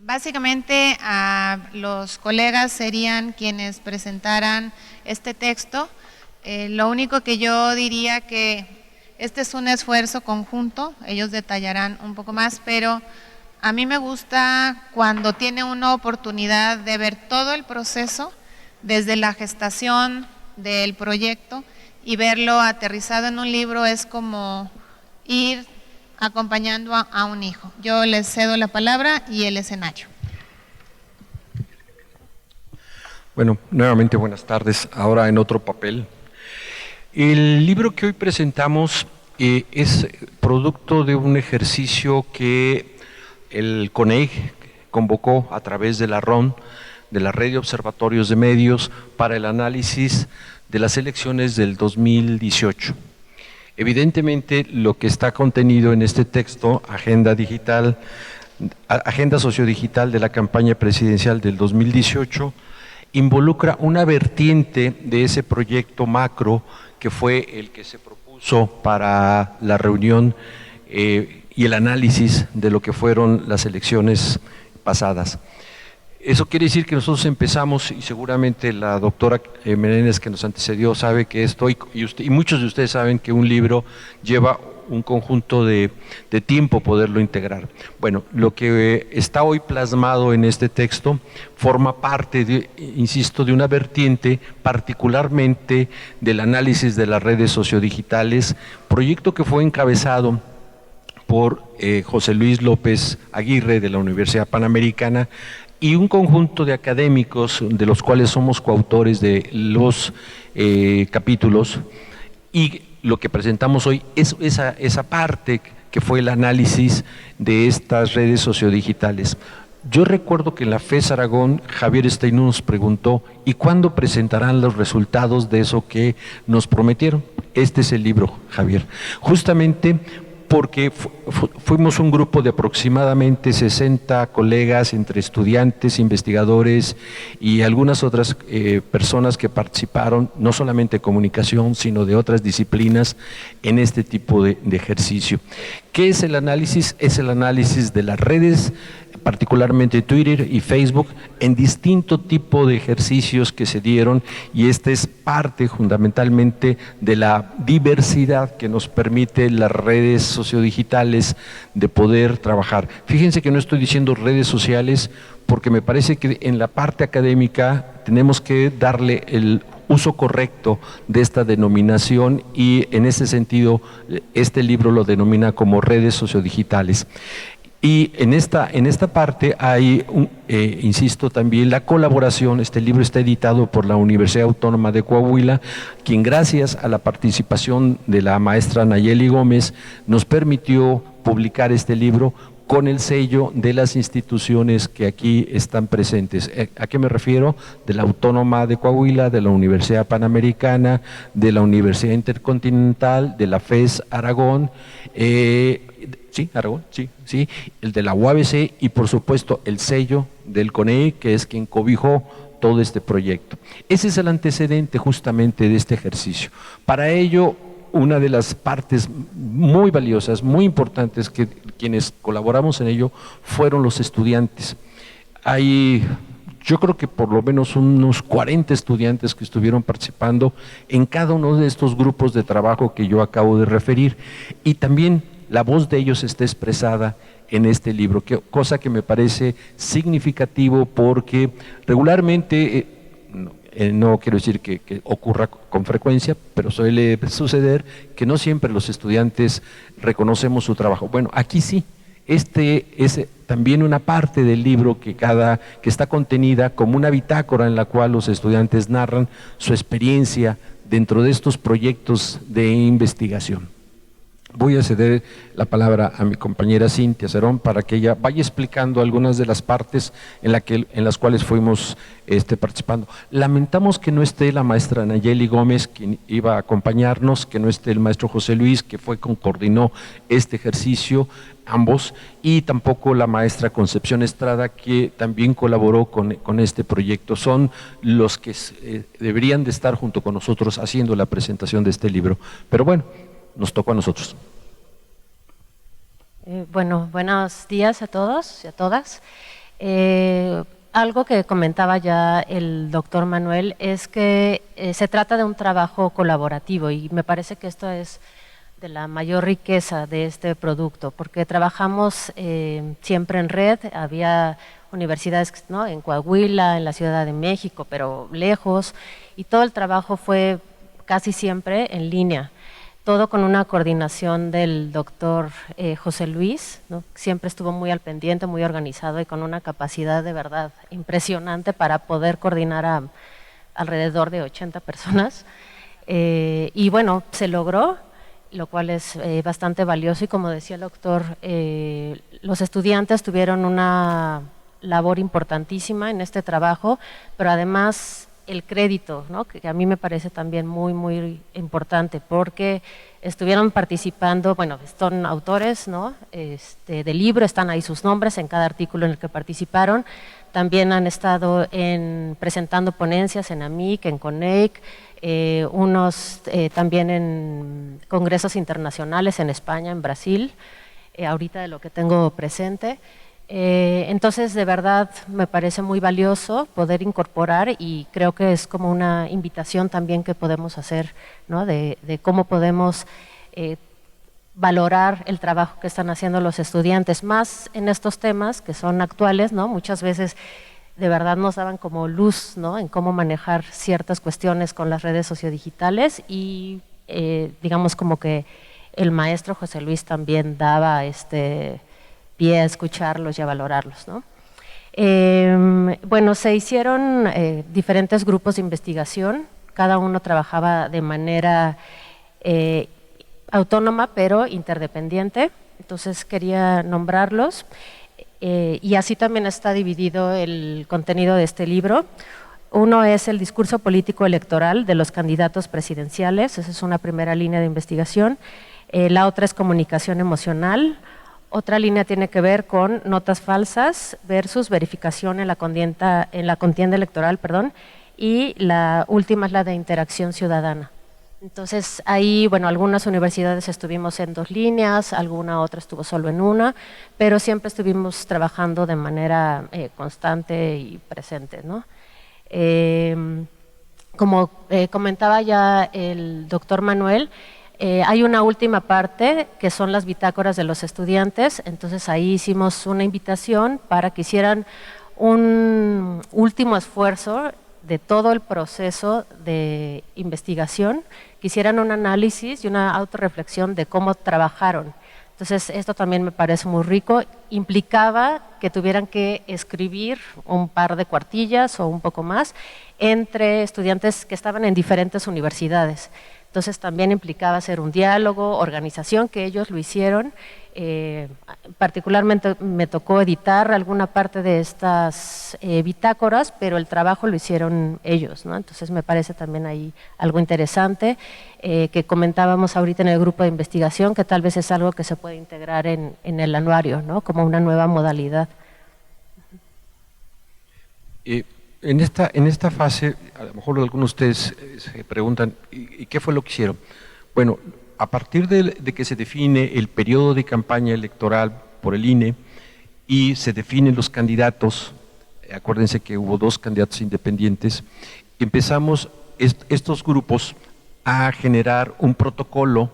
Básicamente, los colegas serían quienes presentaran este texto. Lo único que yo diría que este es un esfuerzo conjunto, ellos detallarán un poco más, pero a mí me gusta cuando tiene una oportunidad de ver todo el proceso, desde la gestación del proyecto, y verlo aterrizado en un libro es como ir acompañando a un hijo. Yo les cedo la palabra y el escenario. Bueno, nuevamente buenas tardes, ahora en otro papel. El libro que hoy presentamos es producto de un ejercicio que el CONEIG convocó a través de la RON, de la Red de Observatorios de Medios, para el análisis de las elecciones del 2018. Evidentemente, lo que está contenido en este texto, Agenda Sociodigital de la campaña presidencial del 2018, involucra una vertiente de ese proyecto macro que fue el que se propuso para la reunión y el análisis de lo que fueron las elecciones pasadas. Eso quiere decir que nosotros empezamos, y seguramente la doctora Menéndez, que nos antecedió, sabe que esto, y muchos de ustedes saben que un libro lleva un conjunto de tiempo poderlo integrar. Bueno, lo que está hoy plasmado en este texto forma parte, insisto, de una vertiente particularmente del análisis de las redes sociodigitales, proyecto que fue encabezado por José Luis López Aguirre de la Universidad Panamericana, y un conjunto de académicos de los cuales somos coautores de los capítulos, y lo que presentamos hoy es esa parte que fue el análisis de estas redes sociodigitales. Yo recuerdo que en la FES Aragón, Javier Steinú nos preguntó, ¿y cuándo presentarán los resultados de eso que nos prometieron? Este es el libro, Javier. Justamente porque fuimos un grupo de aproximadamente 60 colegas, entre estudiantes, investigadores y algunas otras personas que participaron, no solamente de comunicación, sino de otras disciplinas, en este tipo de ejercicio. ¿Qué es el análisis? Es el análisis de las redes, particularmente Twitter y Facebook, en distinto tipo de ejercicios que se dieron, y esta es parte fundamentalmente de la diversidad que nos permite las redes sociodigitales de poder trabajar. Fíjense que no estoy diciendo redes sociales porque me parece que en la parte académica tenemos que darle el uso correcto de esta denominación, y en ese sentido este libro lo denomina como redes sociodigitales. Y en esta parte hay, insisto, también la colaboración. Este libro está editado por la Universidad Autónoma de Coahuila, quien gracias a la participación de la maestra Nayeli Gómez nos permitió publicar este libro con el sello de las instituciones que aquí están presentes. ¿A qué me refiero? De la Autónoma de Coahuila, de la Universidad Panamericana, de la Universidad Intercontinental, de la FES Aragón, sí, Aragón, sí, el de la UABC, y por supuesto el sello del CONEI, que es quien cobijó todo este proyecto. Ese es el antecedente justamente de este ejercicio. Para ello, una de las partes muy valiosas, muy importantes, que quienes colaboramos en ello fueron los estudiantes. Hay, yo creo que por lo menos unos 40 estudiantes que estuvieron participando en cada uno de estos grupos de trabajo que yo acabo de referir, y también la voz de ellos está expresada en este libro, cosa que me parece significativo, porque regularmente, no quiero decir que ocurra con frecuencia, pero suele suceder que no siempre los estudiantes reconocemos su trabajo. Bueno, aquí sí, este es también una parte del libro que está contenida como una bitácora en la cual los estudiantes narran su experiencia dentro de estos proyectos de investigación. Voy a ceder la palabra a mi compañera Cintia Cerón para que ella vaya explicando algunas de las partes en las cuales fuimos participando. Lamentamos que no esté la maestra Nayeli Gómez, quien iba a acompañarnos, que no esté el maestro José Luis, que fue quien coordinó este ejercicio, ambos, y tampoco la maestra Concepción Estrada, que también colaboró con este proyecto. Son los que deberían de estar junto con nosotros haciendo la presentación de este libro. Pero bueno, nos tocó a nosotros. Bueno, buenos días a todos y a todas. Algo que comentaba ya el doctor Manuel es que se trata de un trabajo colaborativo y me parece que esto es de la mayor riqueza de este producto, porque trabajamos siempre en red, había universidades, ¿no?, en Coahuila, en la Ciudad de México, pero lejos, y todo el trabajo fue casi siempre en línea, todo con una coordinación del doctor José Luis, ¿no? Siempre estuvo muy al pendiente, muy organizado y con una capacidad de verdad impresionante para poder coordinar a alrededor de 80 personas. Y bueno, se logró, lo cual es bastante valioso y como decía el doctor, los estudiantes tuvieron una labor importantísima en este trabajo, pero además el crédito, ¿no?, que a mí me parece también muy, muy importante, porque estuvieron participando, bueno, son autores, ¿no?, del libro, están ahí sus nombres en cada artículo en el que participaron, también han estado presentando ponencias en AMIC, en CONEIC, unos también en congresos internacionales en España, en Brasil, ahorita de lo que tengo presente. Entonces, de verdad, me parece muy valioso poder incorporar y creo que es como una invitación también que podemos hacer, ¿no?, de cómo podemos valorar el trabajo que están haciendo los estudiantes, más en estos temas que son actuales, ¿no? Muchas veces de verdad nos daban como luz, ¿no?, en cómo manejar ciertas cuestiones con las redes sociodigitales y digamos como que el maestro José Luis también daba pie a escucharlos y a valorarlos, ¿no? Bueno, se hicieron diferentes grupos de investigación, cada uno trabajaba de manera autónoma pero interdependiente, entonces quería nombrarlos y así también está dividido el contenido de este libro. Uno es el discurso político electoral de los candidatos presidenciales, esa es una primera línea de investigación, la otra es comunicación emocional. Otra línea tiene que ver con notas falsas versus verificación en la contienda electoral, y la última es la de interacción ciudadana. Entonces, ahí, bueno, algunas universidades estuvimos en 2 líneas, alguna otra estuvo solo en una, pero siempre estuvimos trabajando de manera constante y presente, ¿no? Como comentaba ya el doctor Manuel, hay una última parte que son las bitácoras de los estudiantes, entonces ahí hicimos una invitación para que hicieran un último esfuerzo de todo el proceso de investigación, que hicieran un análisis y una autorreflexión de cómo trabajaron. Entonces esto también me parece muy rico, implicaba que tuvieran que escribir un par de cuartillas o un poco más entre estudiantes que estaban en diferentes universidades. Entonces también implicaba hacer un diálogo, organización, que ellos lo hicieron. Particularmente me tocó editar alguna parte de estas bitácoras, pero el trabajo lo hicieron ellos, ¿no? Entonces me parece también ahí algo interesante que comentábamos ahorita en el grupo de investigación, que tal vez es algo que se puede integrar en el anuario, ¿no?, como una nueva modalidad. En esta fase, a lo mejor algunos de ustedes se preguntan, ¿y qué fue lo que hicieron? Bueno, a partir de que se define el periodo de campaña electoral por el INE y se definen los candidatos, acuérdense que hubo 2 candidatos independientes, empezamos estos grupos a generar un protocolo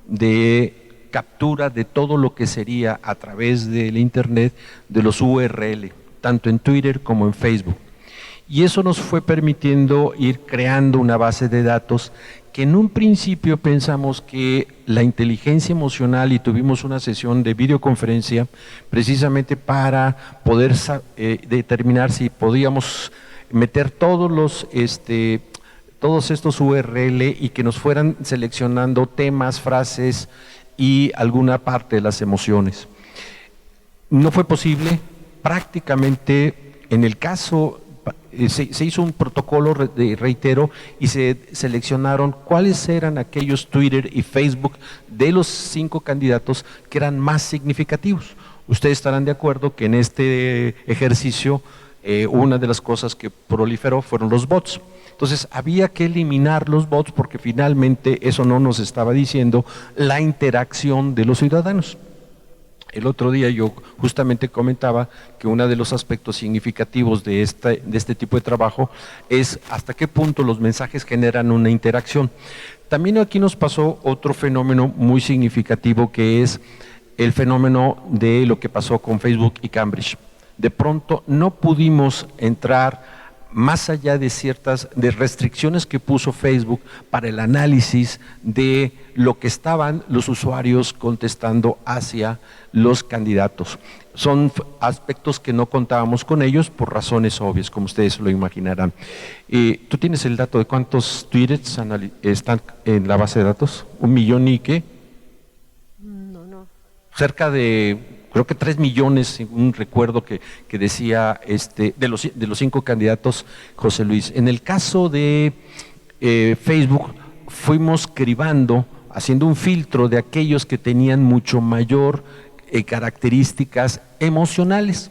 de captura de todo lo que sería a través del Internet de los URL, tanto en Twitter como en Facebook. Y eso nos fue permitiendo ir creando una base de datos que en un principio pensamos que la inteligencia emocional, y tuvimos una sesión de videoconferencia precisamente para poder determinar si podíamos meter todos estos URL y que nos fueran seleccionando temas, frases y alguna parte de las emociones. No fue posible, prácticamente en el caso se hizo un protocolo, reitero, y se seleccionaron cuáles eran aquellos Twitter y Facebook de los 5 candidatos que eran más significativos. Ustedes estarán de acuerdo que en este ejercicio una de las cosas que proliferó fueron los bots. Entonces había que eliminar los bots porque finalmente eso no nos estaba diciendo la interacción de los ciudadanos. El otro día yo justamente comentaba que uno de los aspectos significativos de este tipo de trabajo es hasta qué punto los mensajes generan una interacción. También aquí nos pasó otro fenómeno muy significativo, que es el fenómeno de lo que pasó con Facebook y Cambridge. De pronto no pudimos entrar más allá de ciertas restricciones que puso Facebook para el análisis de lo que estaban los usuarios contestando hacia los candidatos. Son aspectos que no contábamos con ellos por razones obvias, como ustedes lo imaginarán. ¿Tú tienes el dato de cuántos tweets están en la base de datos? ¿1 millón y qué? No. Cerca de, creo que 3 millones, un recuerdo que decía de los 5 candidatos, José Luis. En el caso de Facebook, fuimos cribando, haciendo un filtro de aquellos que tenían mucho mayor características emocionales.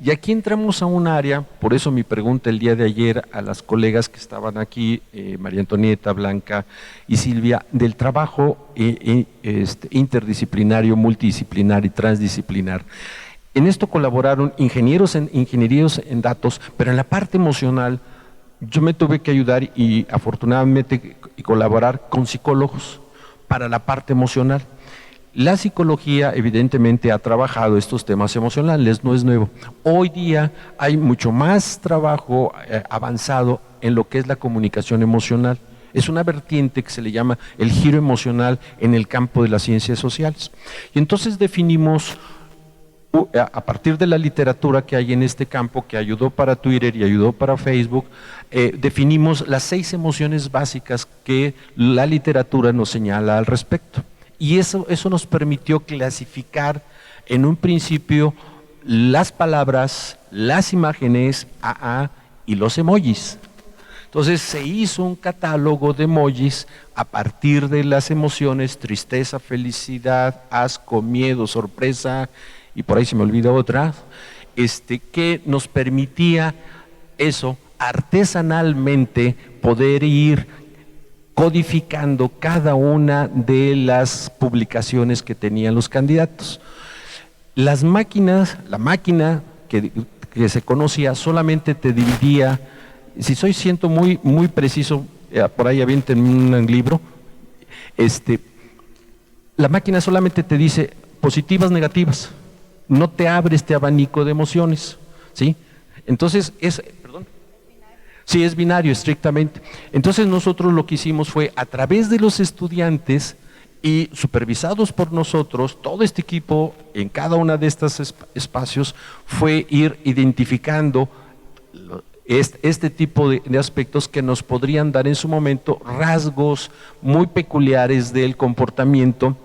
Y aquí entramos a un área, por eso mi pregunta el día de ayer a las colegas que estaban aquí, María Antonieta, Blanca y Silvia, del trabajo interdisciplinario, multidisciplinar y transdisciplinar. En esto colaboraron ingenieros en datos, pero en la parte emocional yo me tuve que ayudar y afortunadamente colaborar con psicólogos para la parte emocional. La psicología evidentemente ha trabajado estos temas emocionales, no es nuevo. Hoy día hay mucho más trabajo avanzado en lo que es la comunicación emocional. Es una vertiente que se le llama el giro emocional en el campo de las ciencias sociales. Y entonces definimos, a partir de la literatura que hay en este campo, que ayudó para Twitter y ayudó para Facebook, definimos las 6 emociones básicas que la literatura nos señala al respecto. Y eso nos permitió clasificar en un principio las palabras, las imágenes, y los emojis. Entonces se hizo un catálogo de emojis a partir de las emociones: tristeza, felicidad, asco, miedo, sorpresa, y por ahí se me olvida otra, que nos permitía eso, artesanalmente poder ir codificando cada una de las publicaciones que tenían los candidatos. La máquina que se conocía solamente te dividía, si siento muy preciso, por ahí avienten un libro, la máquina solamente te dice positivas, negativas, no te abre este abanico de emociones, ¿sí? Entonces sí, es binario estrictamente. Entonces nosotros lo que hicimos fue, a través de los estudiantes y supervisados por nosotros, todo este equipo en cada una de estos espacios, fue ir identificando este tipo de aspectos que nos podrían dar en su momento rasgos muy peculiares del comportamiento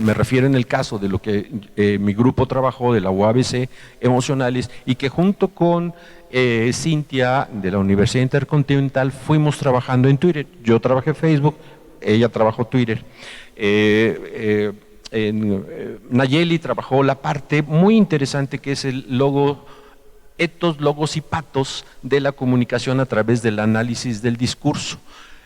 me refiero en el caso de lo que mi grupo trabajó de la UABC, emocionales, y que junto con Cintia de la Universidad Intercontinental fuimos trabajando en Twitter. Yo trabajé Facebook, ella trabajó Twitter. Nayeli trabajó la parte muy interesante que es el logo, etos, logos y patos de la comunicación a través del análisis del discurso.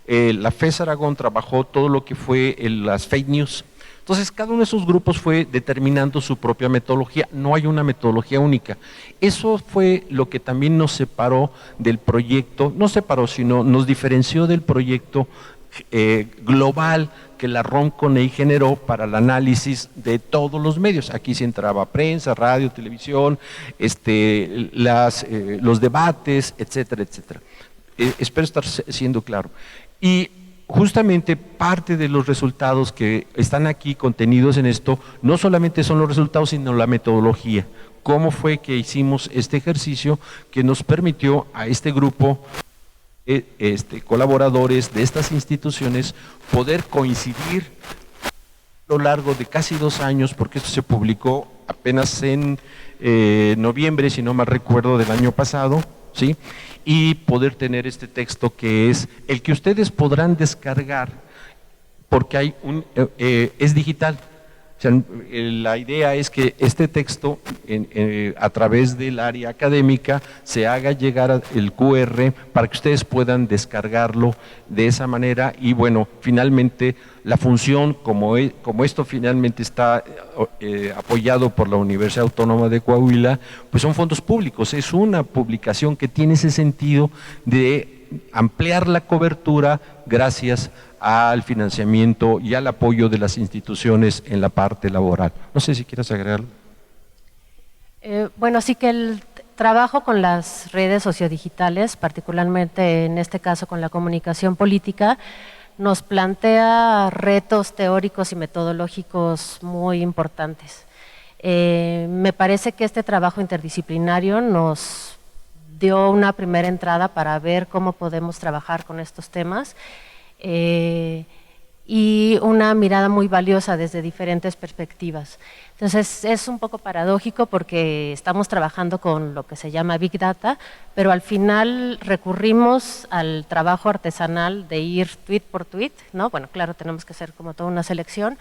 La FES Aragón trabajó todo lo que fue las fake news. Entonces, cada uno de esos grupos fue determinando su propia metodología. No hay una metodología única. Eso fue lo que también nos separó del proyecto, no separó, sino nos diferenció del proyecto global que la ROM-CONEI generó para el análisis de todos los medios. Aquí se entraba prensa, radio, televisión, los debates, etcétera, etcétera. Espero estar siendo claro. Y justamente parte de los resultados que están aquí contenidos en esto, no solamente son los resultados, sino la metodología. ¿Cómo fue que hicimos este ejercicio que nos permitió a este grupo, colaboradores de estas instituciones, poder coincidir a lo largo de casi 2 años, porque esto se publicó apenas en noviembre, si no mal recuerdo, del año pasado, ¿sí? Y poder tener este texto que es el que ustedes podrán descargar, porque es digital. O sea, la idea es que este texto, a través del área académica, se haga llegar el QR para que ustedes puedan descargarlo de esa manera y, bueno, finalmente la función, como esto finalmente está apoyado por la Universidad Autónoma de Coahuila, pues son fondos públicos, es una publicación que tiene ese sentido de ampliar la cobertura gracias al financiamiento y al apoyo de las instituciones en la parte laboral. No sé si quieres agregarlo. Bueno, sí que el trabajo con las redes sociodigitales, particularmente en este caso con la comunicación política, nos plantea retos teóricos y metodológicos muy importantes. Me parece que este trabajo interdisciplinario nos dio una primera entrada para ver cómo podemos trabajar con estos temas y una mirada muy valiosa desde diferentes perspectivas. Entonces es un poco paradójico porque estamos trabajando con lo que se llama Big Data, pero al final recurrimos al trabajo artesanal de ir tweet por tweet, ¿no? Bueno, claro, tenemos que hacer como toda una selección,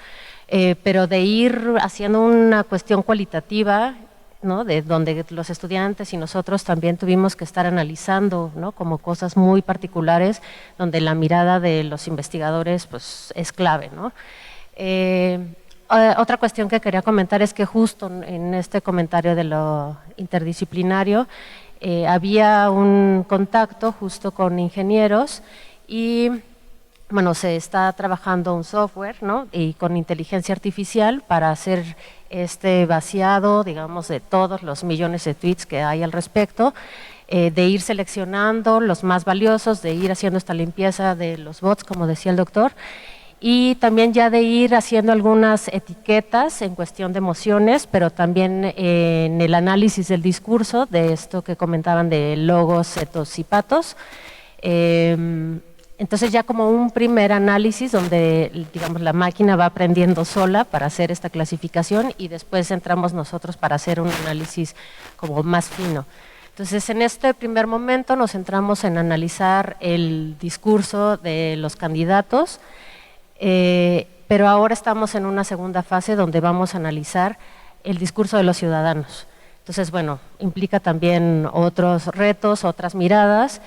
pero de ir haciendo una cuestión cualitativa, ¿no? De donde los estudiantes y nosotros también tuvimos que estar analizando, ¿no? Como cosas muy particulares, donde la mirada de los investigadores pues, es clave, ¿no? Otra cuestión que quería comentar es que justo en este comentario de lo interdisciplinario había un contacto justo con ingenieros y bueno, se está trabajando un software, ¿no? Y con inteligencia artificial para hacer este vaciado, digamos, de todos los millones de tweets que hay al respecto, de ir seleccionando los más valiosos, de ir haciendo esta limpieza de los bots, como decía el doctor, y también ya de ir haciendo algunas etiquetas en cuestión de emociones, pero también en el análisis del discurso, de esto que comentaban de logos, setos y patos. Entonces ya como un primer análisis donde, digamos, la máquina va aprendiendo sola para hacer esta clasificación y después entramos nosotros para hacer un análisis como más fino. Entonces en este primer momento nos centramos en analizar el discurso de los candidatos, pero ahora estamos en una segunda fase donde vamos a analizar el discurso de los ciudadanos. Entonces, bueno, implica también otros retos, otras miradas.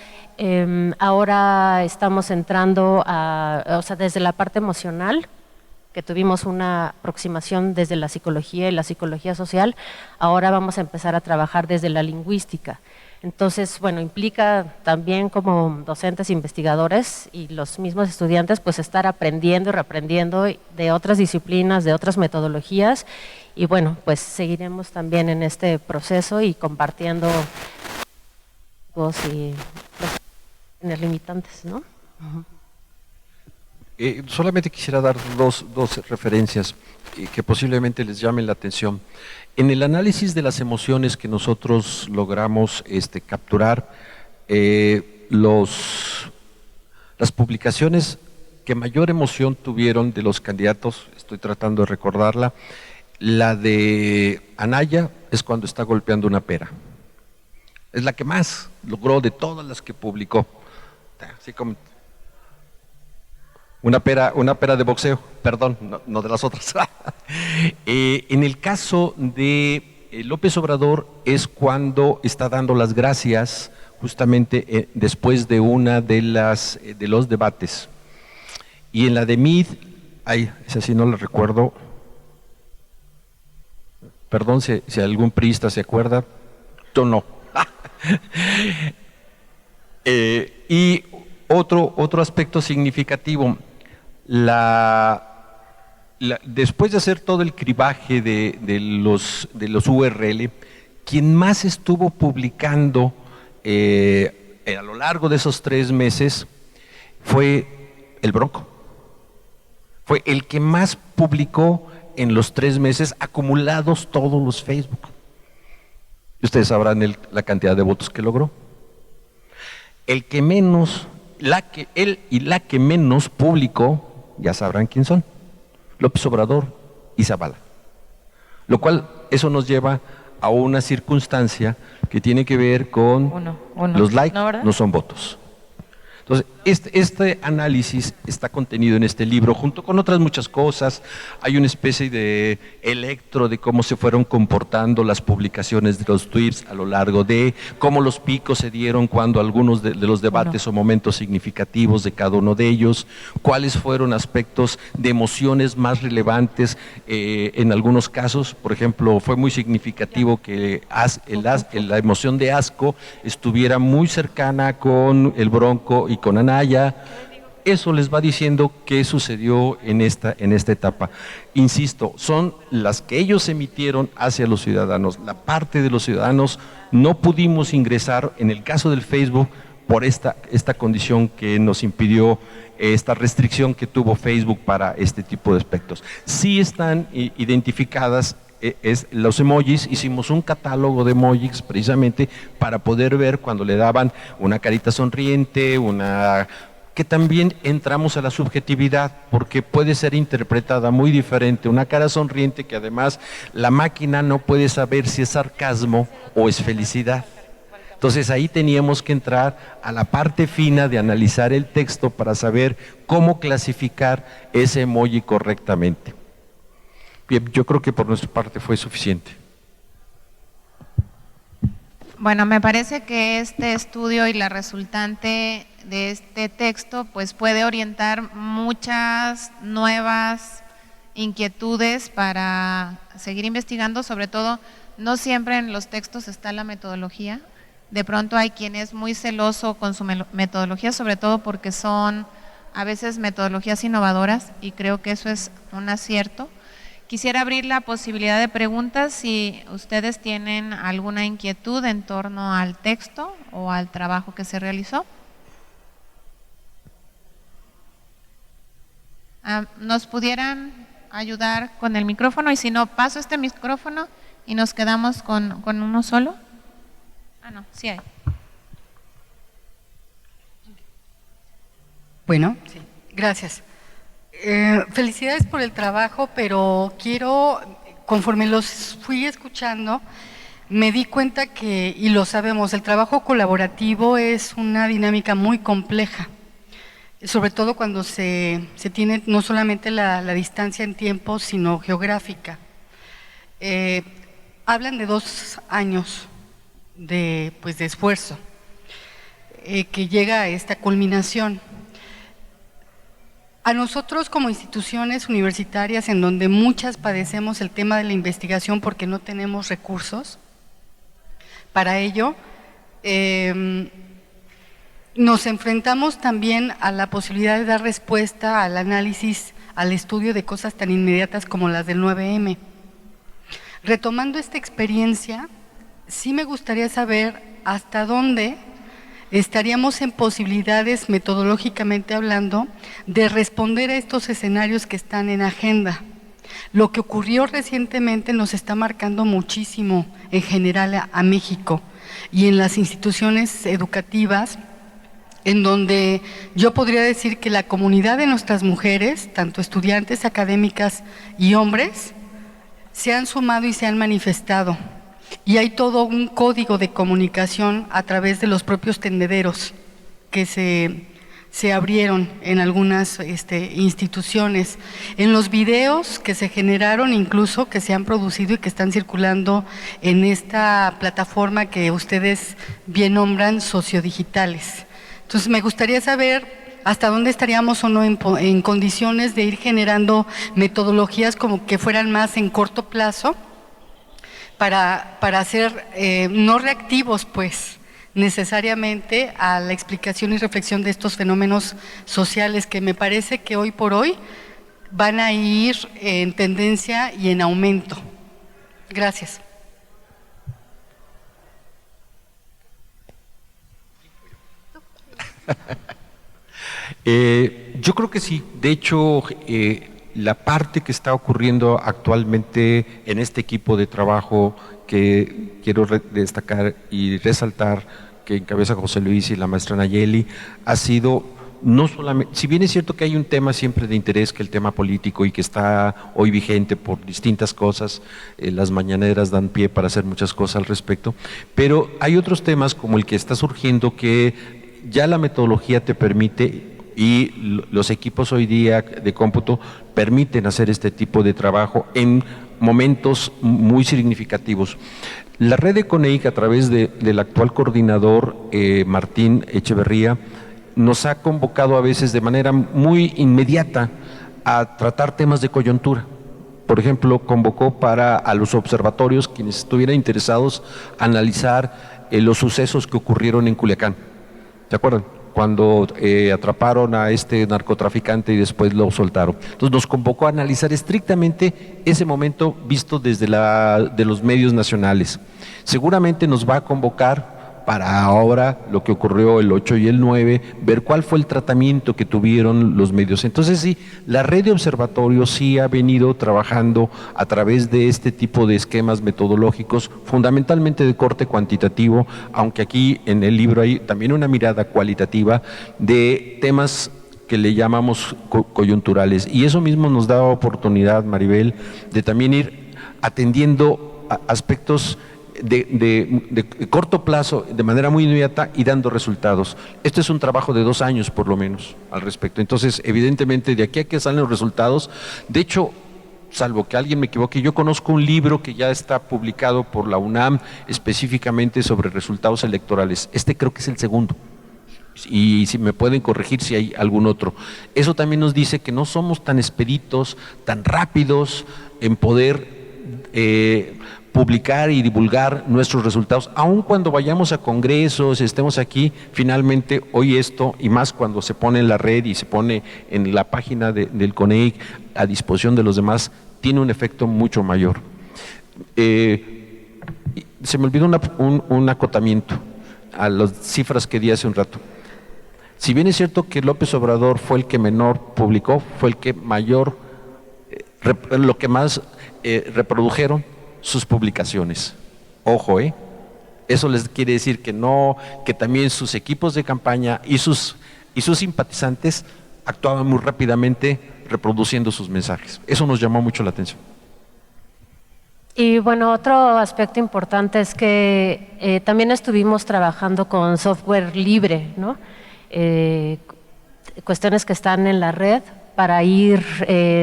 Ahora estamos entrando o sea, desde la parte emocional, que tuvimos una aproximación desde la psicología y la psicología social, ahora vamos a empezar a trabajar desde la lingüística. Entonces, bueno, implica también como docentes investigadores y los mismos estudiantes, pues estar aprendiendo y reaprendiendo de otras disciplinas, de otras metodologías, y bueno, pues seguiremos también en este proceso y compartiendo y los limitantes, ¿no? Solamente quisiera dar dos referencias que posiblemente les llamen la atención. En el análisis de las emociones que nosotros logramos capturar, las publicaciones que mayor emoción tuvieron de los candidatos, estoy tratando de recordarla, la de Anaya es cuando está golpeando una pera. Es la que más logró de todas las que publicó. Así como una pera de boxeo, perdón, no de las otras. En el caso de López Obrador es cuando está dando las gracias justamente después de una de los debates. Y en la de Meade, esa sí no la recuerdo, perdón si algún priista se acuerda, yo no. Y otro aspecto significativo, después de hacer todo el cribaje de los URL, quien más estuvo publicando a lo largo de esos 3 meses fue el Bronco. Fue el que más publicó en los 3 meses acumulados todos los Facebook. Ustedes sabrán la cantidad de votos que logró. El que menos, él y la que menos publicó, ya sabrán quién son, López Obrador y Zavala. Lo cual, eso nos lleva a una circunstancia que tiene que ver con los likes, no son votos. Entonces, este análisis está contenido en este libro, junto con otras muchas cosas. Hay una especie de electro de cómo se fueron comportando las publicaciones de los tweets a lo largo de, cómo los picos se dieron cuando algunos de los debates o momentos significativos de cada uno de ellos, cuáles fueron aspectos de emociones más relevantes en algunos casos. Por ejemplo, fue muy significativo que la emoción de asco estuviera muy cercana con el Bronco y con Anaya. Eso les va diciendo qué sucedió en esta etapa. Insisto, son las que ellos emitieron hacia los ciudadanos. La parte de los ciudadanos no pudimos ingresar, en el caso del Facebook, por esta condición que nos impidió, esta restricción que tuvo Facebook para este tipo de aspectos. Sí están identificadas los emojis. Hicimos un catálogo de emojis precisamente para poder ver cuando le daban una carita sonriente, que también entramos a la subjetividad, porque puede ser interpretada muy diferente. Una cara sonriente que además la máquina no puede saber si es sarcasmo o es felicidad. Entonces ahí teníamos que entrar a la parte fina de analizar el texto para saber cómo clasificar ese emoji correctamente. Bien, yo creo que por nuestra parte fue suficiente. Bueno, me parece que este estudio y la resultante de este texto pues puede orientar muchas nuevas inquietudes para seguir investigando. Sobre todo, no siempre en los textos está la metodología. De pronto hay quien es muy celoso con su metodología, sobre todo porque son a veces metodologías innovadoras, y creo que eso es un acierto. Quisiera abrir la posibilidad de preguntas si ustedes tienen alguna inquietud en torno al texto o al trabajo que se realizó. ¿Nos pudieran ayudar con el micrófono? Y si no, paso este micrófono y nos quedamos con uno solo. No, sí hay. Bueno, sí, gracias. Felicidades por el trabajo, pero conforme los fui escuchando, me di cuenta que, y lo sabemos, el trabajo colaborativo es una dinámica muy compleja, sobre todo cuando se tiene no solamente la distancia en tiempo, sino geográfica. Hablan de 2 años de esfuerzo que llega a esta culminación. A nosotros como instituciones universitarias, en donde muchas padecemos el tema de la investigación porque no tenemos recursos para ello, nos enfrentamos también a la posibilidad de dar respuesta al análisis, al estudio de cosas tan inmediatas como las del 9M. Retomando esta experiencia, sí me gustaría saber hasta dónde estaríamos en posibilidades, metodológicamente hablando, de responder a estos escenarios que están en agenda. Lo que ocurrió recientemente nos está marcando muchísimo en general a México y en las instituciones educativas, en donde yo podría decir que la comunidad de nuestras mujeres, tanto estudiantes, académicas y hombres, se han sumado y se han manifestado. Y hay todo un código de comunicación a través de los propios tendederos que se abrieron en algunas instituciones. En los videos que se generaron, incluso que se han producido y que están circulando en esta plataforma que ustedes bien nombran sociodigitales. Entonces me gustaría saber hasta dónde estaríamos o no en condiciones de ir generando metodologías como que fueran más en corto plazo, para ser no reactivos, pues, necesariamente a la explicación y reflexión de estos fenómenos sociales que me parece que hoy por hoy van a ir en tendencia y en aumento. Gracias. Yo creo que sí. De hecho, la parte que está ocurriendo actualmente en este equipo de trabajo, que quiero destacar y resaltar, que encabeza José Luis y la maestra Nayeli, ha sido no solamente, si bien es cierto que hay un tema siempre de interés, que el tema político, y que está hoy vigente por distintas cosas, las mañaneras dan pie para hacer muchas cosas al respecto, pero hay otros temas como el que está surgiendo, que ya la metodología te permite y los equipos hoy día de cómputo permiten hacer este tipo de trabajo en momentos muy significativos. La red de CONEIC, a través del actual coordinador Martín Echeverría, nos ha convocado a veces de manera muy inmediata a tratar temas de coyuntura. Por ejemplo, convocó a los observatorios, quienes estuvieran interesados, analizar los sucesos que ocurrieron en Culiacán. ¿Se acuerdan? Cuando atraparon a este narcotraficante y después lo soltaron. Entonces nos convocó a analizar estrictamente ese momento visto desde de los medios nacionales. Seguramente nos va a convocar para ahora lo que ocurrió el 8 y el 9, ver cuál fue el tratamiento que tuvieron los medios. Entonces sí, la red de observatorios sí ha venido trabajando a través de este tipo de esquemas metodológicos, fundamentalmente de corte cuantitativo, aunque aquí en el libro hay también una mirada cualitativa de temas que le llamamos coyunturales. Y eso mismo nos da oportunidad, Maribel, de también ir atendiendo aspectos de corto plazo, de manera muy inmediata y dando resultados. Este es un trabajo de 2 años por lo menos al respecto. Entonces, evidentemente, de aquí a que salen los resultados, de hecho, salvo que alguien me equivoque, yo conozco un libro que ya está publicado por la UNAM específicamente sobre resultados electorales. Este creo que es el segundo. Y si me pueden corregir si hay algún otro. Eso también nos dice que no somos tan expeditos, tan rápidos en poder publicar y divulgar nuestros resultados, aun cuando vayamos a congresos, estemos aquí, finalmente hoy esto, y más cuando se pone en la red y se pone en la página del CONEIC a disposición de los demás, tiene un efecto mucho mayor. Se me olvidó un acotamiento a las cifras que di hace un rato. Si bien es cierto que López Obrador fue el que menor publicó, fue el que mayor, lo que más reprodujeron sus publicaciones. Ojo, eso les quiere decir que no, que también sus equipos de campaña y sus simpatizantes actuaban muy rápidamente reproduciendo sus mensajes. Eso nos llamó mucho la atención. Y bueno, otro aspecto importante es que también estuvimos trabajando con software libre, ¿no? Cuestiones que están en la red para ir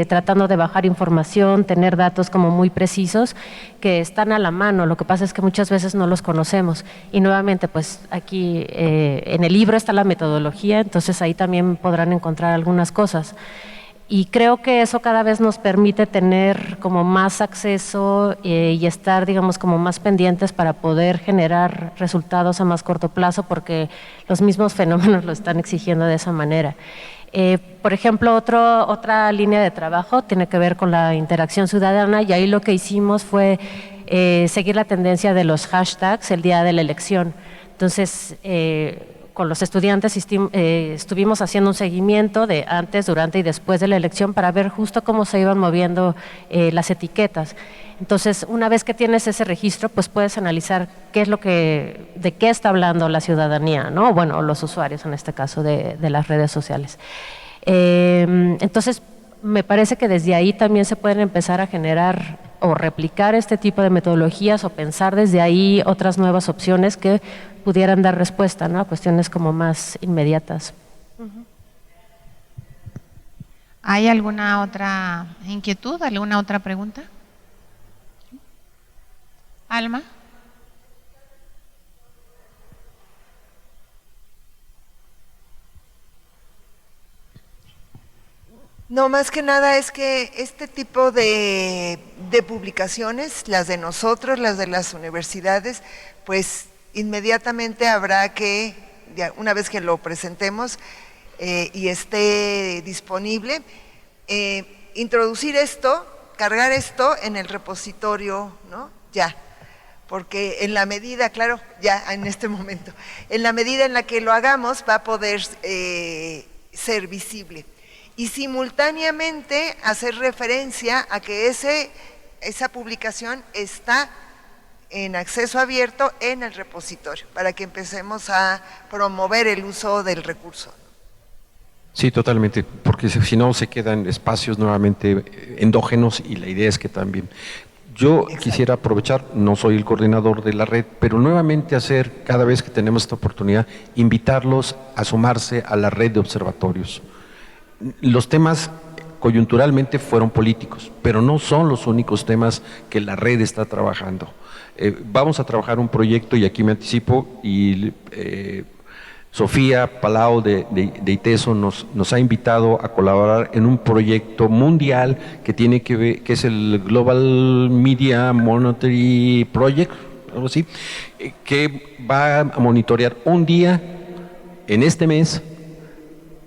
tratando de bajar información, tener datos como muy precisos que están a la mano. Lo que pasa es que muchas veces no los conocemos. Y nuevamente, pues aquí en el libro está la metodología, entonces ahí también podrán encontrar algunas cosas. Y creo que eso cada vez nos permite tener como más acceso y estar, digamos, como más pendientes para poder generar resultados a más corto plazo, porque los mismos fenómenos lo están exigiendo de esa manera. Por ejemplo, otra línea de trabajo tiene que ver con la interacción ciudadana, y ahí lo que hicimos fue seguir la tendencia de los hashtags el día de la elección. Entonces, con los estudiantes estuvimos haciendo un seguimiento de antes, durante y después de la elección para ver justo cómo se iban moviendo las etiquetas. Entonces, una vez que tienes ese registro, pues puedes analizar de qué está hablando la ciudadanía, ¿no? Bueno, los usuarios en este caso de las redes sociales. Entonces, me parece que desde ahí también se pueden empezar a generar o replicar este tipo de metodologías o pensar desde ahí otras nuevas opciones que pudieran dar respuesta, ¿no?, a cuestiones como más inmediatas. ¿Hay alguna otra inquietud, alguna otra pregunta? Alma. No, más que nada es que este tipo de publicaciones, las de nosotros, las de las universidades, pues inmediatamente habrá que, una vez que lo presentemos y esté disponible, introducir esto, cargar esto en el repositorio, ¿no? Ya, porque en la medida, claro, ya en este momento, en la medida en la que lo hagamos va a poder ser visible. Y simultáneamente hacer referencia a que esa publicación está en acceso abierto en el repositorio, para que empecemos a promover el uso del recurso. Sí, totalmente, porque si no se quedan espacios nuevamente endógenos y la idea es que también. Yo Exacto. quisiera aprovechar, no soy el coordinador de la red, pero nuevamente hacer, cada vez que tenemos esta oportunidad, invitarlos a sumarse a la red de observatorios. Los temas coyunturalmente fueron políticos, pero no son los únicos temas que la red está trabajando. Vamos a trabajar un proyecto, y aquí me anticipo, y Sofía Palau de ITESO nos ha invitado a colaborar en un proyecto mundial que tiene que ver, que es el Global Media Monitoring Project, algo así, que va a monitorear un día en este mes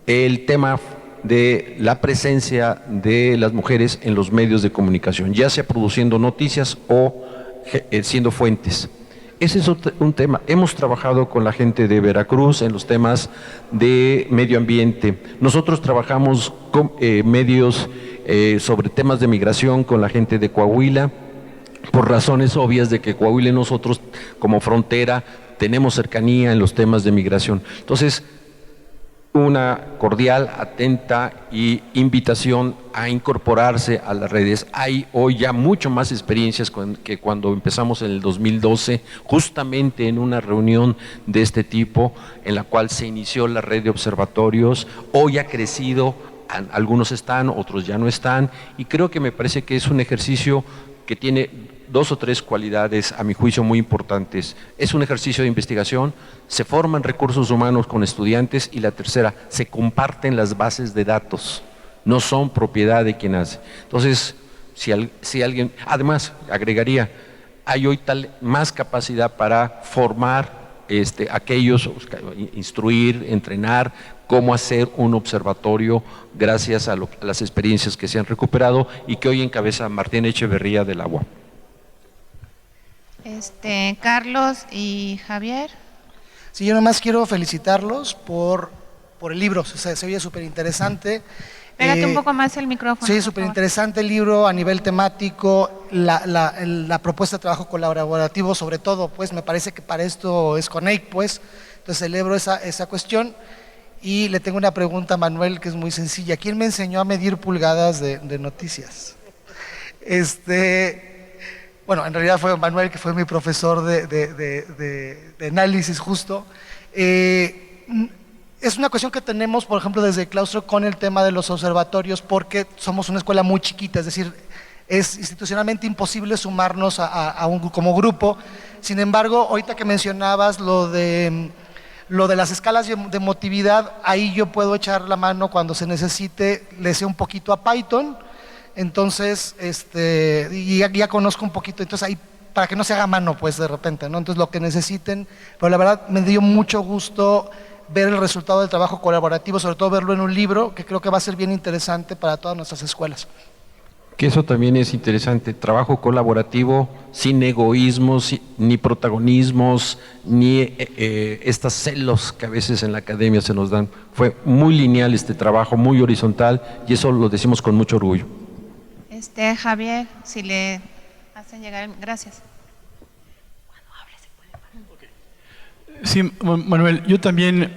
el tema de la presencia de las mujeres en los medios de comunicación, ya sea produciendo noticias o siendo fuentes. Ese es un tema. Hemos trabajado con la gente de Veracruz en los temas de medio ambiente. Nosotros trabajamos con medios sobre temas de migración con la gente de Coahuila, por razones obvias de que Coahuila y nosotros como frontera tenemos cercanía en los temas de migración. Entonces, una cordial, atenta y invitación a incorporarse a las redes. Hay hoy ya mucho más experiencias que cuando empezamos en el 2012, justamente en una reunión de este tipo, en la cual se inició la red de observatorios. Hoy ha crecido, algunos están, otros ya no están, y creo que me parece que es un ejercicio que tiene 2 o 3 cualidades, a mi juicio, muy importantes. Es un ejercicio de investigación, se forman recursos humanos con estudiantes, y la tercera, se comparten las bases de datos, no son propiedad de quien hace. Entonces, si alguien, además, agregaría, hay hoy más capacidad para formar aquellos, instruir, entrenar, cómo hacer un observatorio gracias a las experiencias que se han recuperado y que hoy encabeza Martín Echeverría del Agua. Carlos y Javier. Sí, yo nomás quiero felicitarlos por el libro, o sea, se veía súper interesante. Pégate un poco más el micrófono. Sí, súper interesante el libro a nivel temático, la propuesta de trabajo colaborativo, sobre todo, pues me parece que para esto es Conect, pues, entonces celebro esa cuestión. Y le tengo una pregunta a Manuel que es muy sencilla. ¿Quién me enseñó a medir pulgadas de noticias? Bueno, en realidad fue Manuel, que fue mi profesor de análisis justo. Es una cuestión que tenemos, por ejemplo, desde el claustro con el tema de los observatorios, porque somos una escuela muy chiquita, es decir, es institucionalmente imposible sumarnos como grupo. Sin embargo, ahorita que mencionabas lo de las escalas de emotividad, ahí yo puedo echar la mano cuando se necesite, le sé un poquito a Python. Entonces, y ya conozco un poquito, entonces ahí, para que no se haga mano, pues de repente, ¿no? Entonces, lo que necesiten, pero la verdad me dio mucho gusto ver el resultado del trabajo colaborativo, sobre todo verlo en un libro, que creo que va a ser bien interesante para todas nuestras escuelas. Que eso también es interesante, trabajo colaborativo, sin egoísmos, ni protagonismos, ni estos celos que a veces en la academia se nos dan. Fue muy lineal este trabajo, muy horizontal, y eso lo decimos con mucho orgullo. Javier, si le hacen llegar, gracias. Sí, Manuel, yo también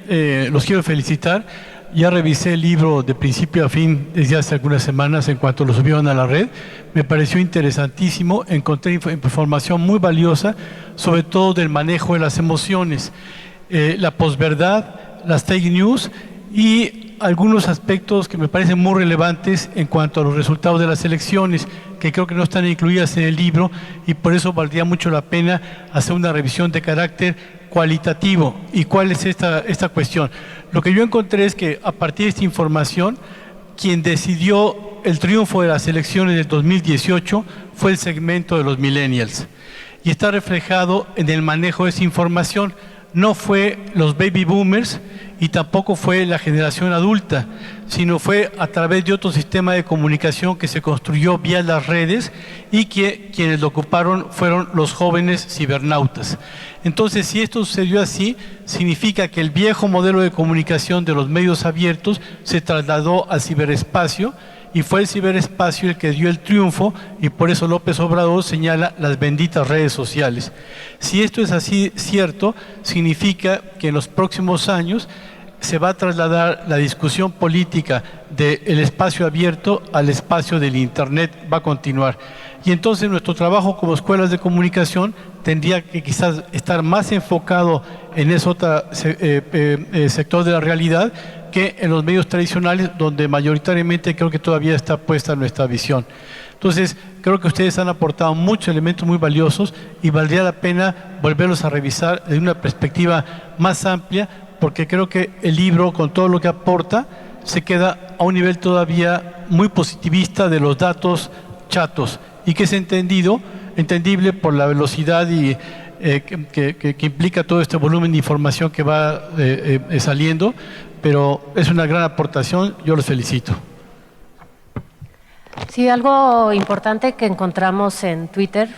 los quiero felicitar. Ya revisé el libro de principio a fin desde hace algunas semanas en cuanto lo subieron a la red. Me pareció interesantísimo, encontré información muy valiosa, sobre todo del manejo de las emociones, la posverdad, las fake news y algunos aspectos que me parecen muy relevantes en cuanto a los resultados de las elecciones, que creo que no están incluidas en el libro, y por eso valdría mucho la pena hacer una revisión de carácter cualitativo. ¿Y cuál es esta cuestión? Lo que yo encontré es que a partir de esta información, quien decidió el triunfo de las elecciones del 2018 fue el segmento de los millennials, y está reflejado en el manejo de esa información. No fue los baby boomers y tampoco fue la generación adulta, sino fue a través de otro sistema de comunicación que se construyó vía las redes, y que quienes lo ocuparon fueron los jóvenes cibernautas. Entonces, si esto sucedió así, significa que el viejo modelo de comunicación de los medios abiertos se trasladó al ciberespacio, y fue el ciberespacio el que dio el triunfo, y por eso López Obrador señala las benditas redes sociales. Si esto es así cierto, significa que en los próximos años se va a trasladar la discusión política del espacio abierto al espacio del Internet, va a continuar. Y entonces nuestro trabajo como escuelas de comunicación tendría que quizás estar más enfocado en ese otro sector de la realidad que en los medios tradicionales, donde mayoritariamente creo que todavía está puesta nuestra visión. Entonces, creo que ustedes han aportado muchos elementos muy valiosos y valdría la pena volverlos a revisar desde una perspectiva más amplia, porque creo que el libro, con todo lo que aporta, se queda a un nivel todavía muy positivista de los datos chatos y que es entendible por la velocidad y que implica todo este volumen de información que va saliendo, pero es una gran aportación, yo los felicito. Sí, algo importante que encontramos en Twitter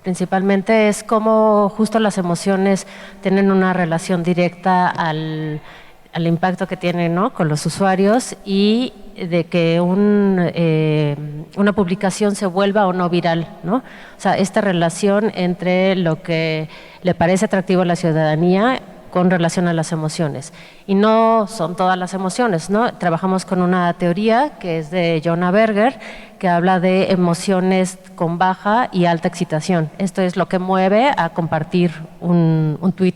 principalmente es cómo justo las emociones tienen una relación directa al impacto que tienen, ¿no?, con los usuarios, y de que una publicación se vuelva o no viral, ¿no? O sea, esta relación entre lo que le parece atractivo a la ciudadanía con relación a las emociones. Y no son todas las emociones, ¿no? Trabajamos con una teoría que es de Jonah Berger, que habla de emociones con baja y alta excitación. Esto es lo que mueve a compartir un tweet.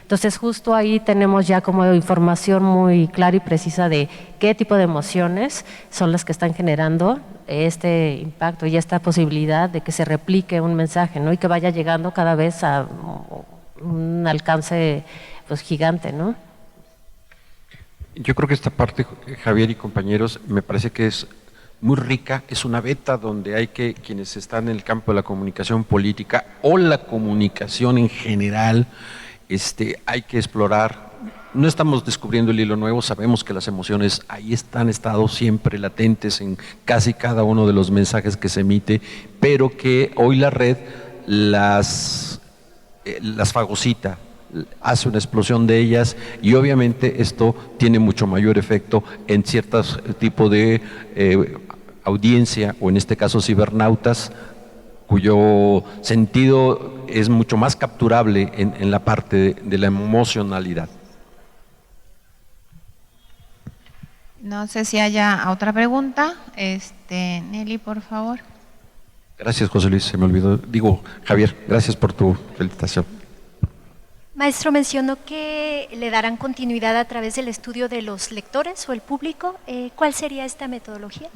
Entonces, justo ahí tenemos ya como información muy clara y precisa de qué tipo de emociones son las que están generando este impacto y esta posibilidad de que se replique un mensaje, ¿no?, y que vaya llegando cada vez a un alcance pues gigante, ¿no? Yo creo que esta parte, Javier y compañeros, me parece que es muy rica, es una beta donde hay que, quienes están en el campo de la comunicación política o la comunicación en general, hay que explorar. No estamos descubriendo el hilo nuevo, sabemos que las emociones ahí han estado siempre latentes en casi cada uno de los mensajes que se emite, pero que hoy la red las fagocita, hace una explosión de ellas, y obviamente esto tiene mucho mayor efecto en ciertos tipos de audiencia, o en este caso cibernautas, cuyo sentido es mucho más capturable en la parte de la emocionalidad. No sé si haya otra pregunta. Nelly, por favor. Gracias, José Luis, se me olvidó. Javier, gracias por tu felicitación. Maestro, mencionó que le darán continuidad a través del estudio de los lectores o el público. ¿Cuál sería esta metodología?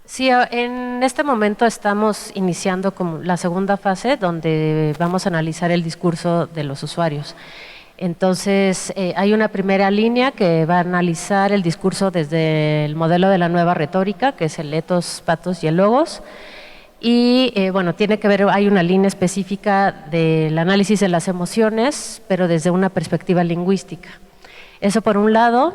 Sí, en este momento estamos iniciando como la segunda fase, donde vamos a analizar el discurso de los usuarios. Entonces, hay una primera línea que va a analizar el discurso desde el modelo de la nueva retórica, que es el ethos, pathos y el logos. Y bueno, tiene que ver, hay una línea específica del análisis de las emociones, pero desde una perspectiva lingüística. Eso por un lado,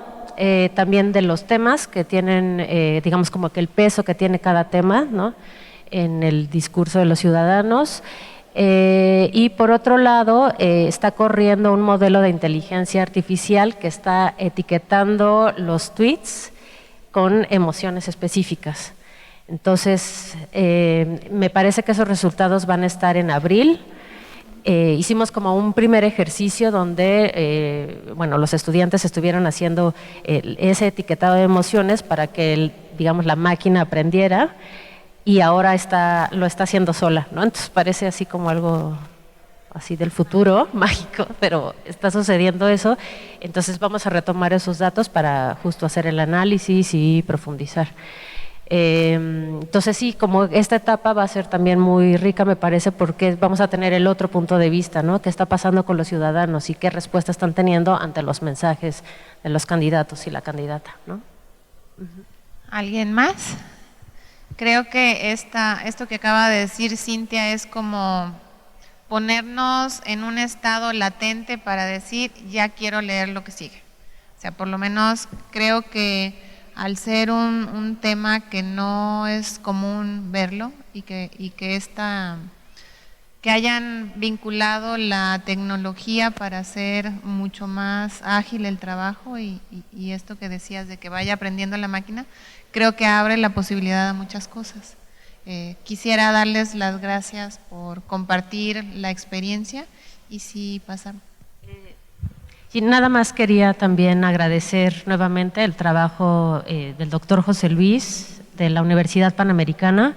también de los temas que tienen, digamos como que el peso que tiene cada tema, ¿no?, en el discurso de los ciudadanos. Y por otro lado, está corriendo un modelo de inteligencia artificial que está etiquetando los tweets con emociones específicas. Entonces, me parece que esos resultados van a estar en abril. Hicimos como un primer ejercicio donde bueno, los estudiantes estuvieron haciendo ese etiquetado de emociones para que digamos, la máquina aprendiera, y ahora lo está haciendo sola, ¿no? Entonces parece así como algo así del futuro mágico, pero está sucediendo eso. Entonces vamos a retomar esos datos para justo hacer el análisis y profundizar. Entonces sí, como esta etapa va a ser también muy rica, me parece, porque vamos a tener el otro punto de vista, ¿no? ¿Qué está pasando con los ciudadanos y qué respuesta están teniendo ante los mensajes de los candidatos y la candidata, ¿no? ¿Alguien más? Creo que esto que acaba de decir Cintia es como ponernos en un estado latente para decir, ya quiero leer lo que sigue. O sea, por lo menos creo que al ser un tema que no es común verlo y que hayan vinculado la tecnología para hacer mucho más ágil el trabajo y esto que decías de que vaya aprendiendo la máquina, creo que abre la posibilidad a muchas cosas. Quisiera darles las gracias por compartir la experiencia y sí pasar. Sí, nada más quería también agradecer nuevamente el trabajo del doctor José Luis de la Universidad Panamericana,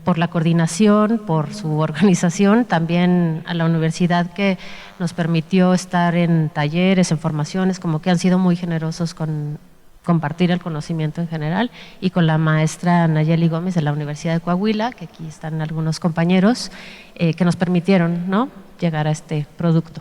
por la coordinación, por su organización, también a la universidad que nos permitió estar en talleres, en formaciones, como que han sido muy generosos con compartir el conocimiento en general, y con la maestra Nayeli Gómez de la Universidad de Coahuila, que aquí están algunos compañeros, que nos permitieron, ¿no?, llegar a este producto.